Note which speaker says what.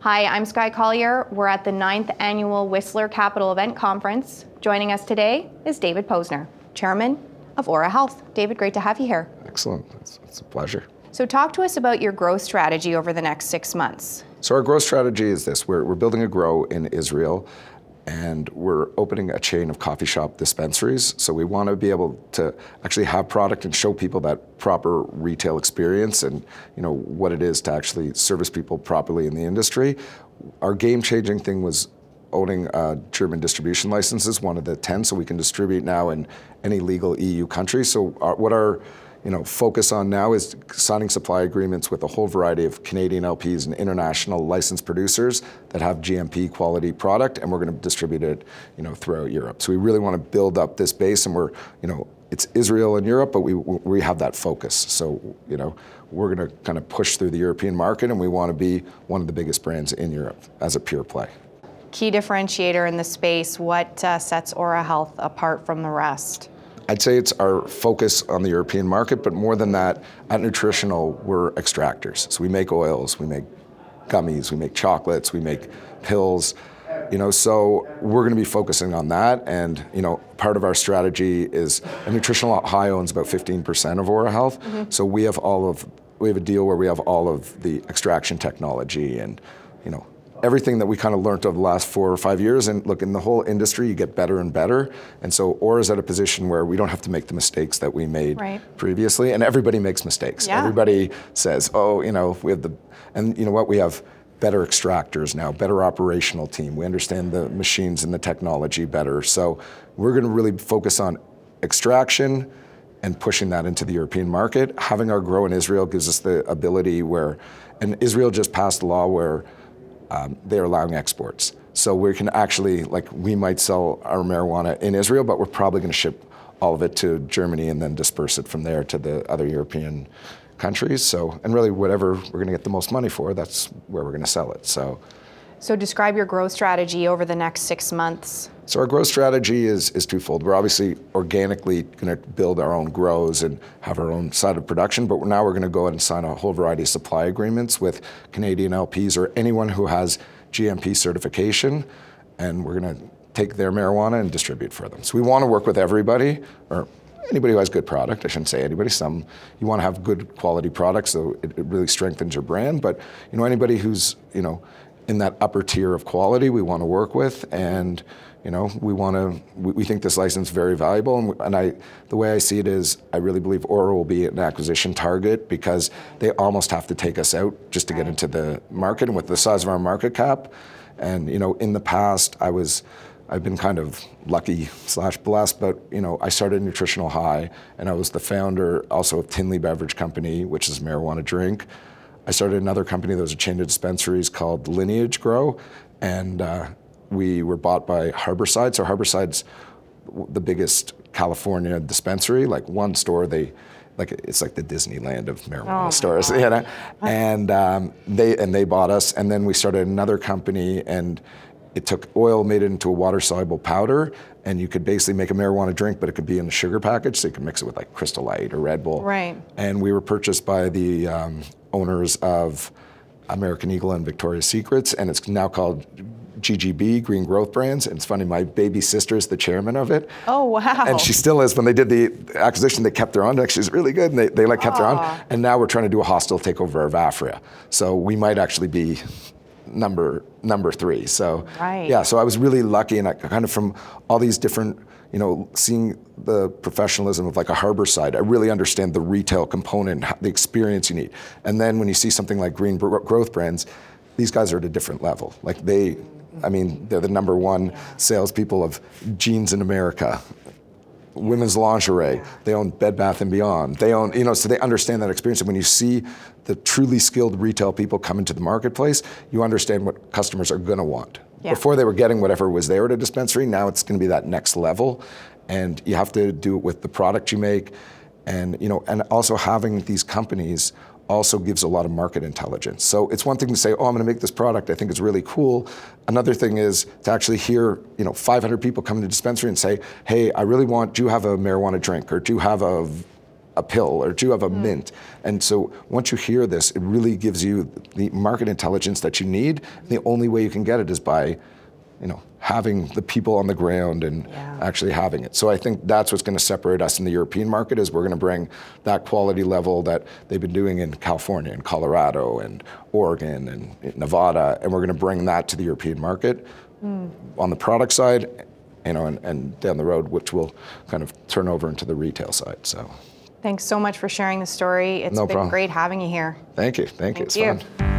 Speaker 1: Hi, I'm Skye Collyer. We're at the 9th Annual Whistler Capital Event Conference. Joining us today is David Posner, Chairman of Aura Health. David, great to have you here.
Speaker 2: Excellent. It's a pleasure.
Speaker 1: So talk to us about your growth strategy over the next 6 months.
Speaker 2: So our growth strategy is this. We're building a grow in Israel, and we're opening a chain of coffee shop dispensaries. So we want to be able to actually have product and show people that proper retail experience and what it is to actually service people properly in the industry. Our game-changing thing was owning German distribution licenses, one of the 10, so we can distribute now in any legal EU country. So what our focus on now is signing supply agreements with a whole variety of Canadian LPs and international licensed producers that have GMP quality product, and we're going to distribute it, throughout Europe. So we really want to build up this base, and we're, it's Israel and Europe, but we have that focus. So, we're going to kind of push through the European market, and we want to be one of the biggest brands in Europe as a pure play.
Speaker 1: Key differentiator in the space, what sets Aura Health apart from the rest?
Speaker 2: I'd say it's our focus on the European market, but more than that, at Nutritional, we're extractors. So we make oils, we make gummies, we make chocolates, we make pills, so we're going to be focusing on that. And, part of our strategy is, Nutritional High owns about 15% of Aura Health. Mm-hmm. So we have a deal where we have all of the extraction technology and, everything that we kind of learned over the last 4 or 5 years. And look, in the whole industry, you get better and better. And so Aura's at a position where we don't have to make the mistakes that we made previously. And everybody makes mistakes. Yeah. Everybody says, we have and you know what? We have better extractors now, better operational team. We understand the machines and the technology better. So we're going to really focus on extraction and pushing that into the European market. Having our grow in Israel gives us the ability and Israel just passed a law where they're allowing exports. So we can actually, we might sell our marijuana in Israel, but we're probably going to ship all of it to Germany and then disperse it from there to the other European countries. So, and really whatever we're going to get the most money for, that's where we're going to sell it. So
Speaker 1: describe your growth strategy over the next 6 months.
Speaker 2: So our growth strategy is twofold. We're obviously organically going to build our own grows and have our own side of production, but now we're going to go ahead and sign a whole variety of supply agreements with Canadian LPs or anyone who has GMP certification, and we're going to take their marijuana and distribute for them. So we want to work with everybody, or anybody who has good product. I shouldn't say anybody. You want to have good quality products, so it really strengthens your brand. But anybody who's in that upper tier of quality, we want to work with, and we think this license is very valuable, and the way I see it is, I really believe Aura will be an acquisition target because they almost have to take us out just to get into the market, and with the size of our market cap, and in the past I've been kind of lucky/blessed, but I started Nutritional High, and I was the founder also of Tinley Beverage Company, which is a marijuana drink. I started another company that was a chain of dispensaries called Lineage Grow, and we were bought by Harborside. So Harborside's the biggest California dispensary. Like one store, it's like the Disneyland of marijuana stores, And they bought us, and then we started another company, and it took oil, made it into a water-soluble powder, and you could basically make a marijuana drink, but it could be in a sugar package, so you could mix it with Crystal Light or Red Bull.
Speaker 1: Right.
Speaker 2: And we were purchased by the owners of American Eagle and Victoria's Secrets, and it's now called GGB, Green Growth Brands. And it's funny, my baby sister is the chairman of it.
Speaker 1: Oh, wow.
Speaker 2: And she still is. When they did the acquisition, they kept her on. She's really good, and they kept her on. And now we're trying to do a hostile takeover of Afria. So we might actually be number 3. So yeah, so I was really lucky, and I kind of from all these different, seeing the professionalism of a Harborside, I really understand the retail component, the experience you need. And then when you see something like Green Growth Brands, these guys are at a different level. They're the number 1 salespeople of jeans in America, women's lingerie. They own Bed Bath & Beyond. They own, so they understand that experience. And when you see the truly skilled retail people come into the marketplace, you understand what customers are going to want. Yeah. Before they were getting whatever was there at a dispensary, now it's going to be that next level. And you have to do it with the product you make. And, and also having these companies also gives a lot of market intelligence. So it's one thing to say, I'm going to make this product, I think it's really cool. Another thing is to actually hear, 500 people come to the dispensary and say, hey, do you have a marijuana drink, or do you have a a pill, or do you have a mint? And so once you hear this, it really gives you the market intelligence that you need. The only way you can get it is by, having the people on the ground and actually having it. So I think that's what's going to separate us in the European market, is we're going to bring that quality level that they've been doing in California and Colorado and Oregon and Nevada, and we're going to bring that to the European market on the product side, and down the road, which will kind of turn over into the retail side. So,
Speaker 1: thanks so much for sharing the story. It's been great having you here.
Speaker 2: Thank you. It's fun.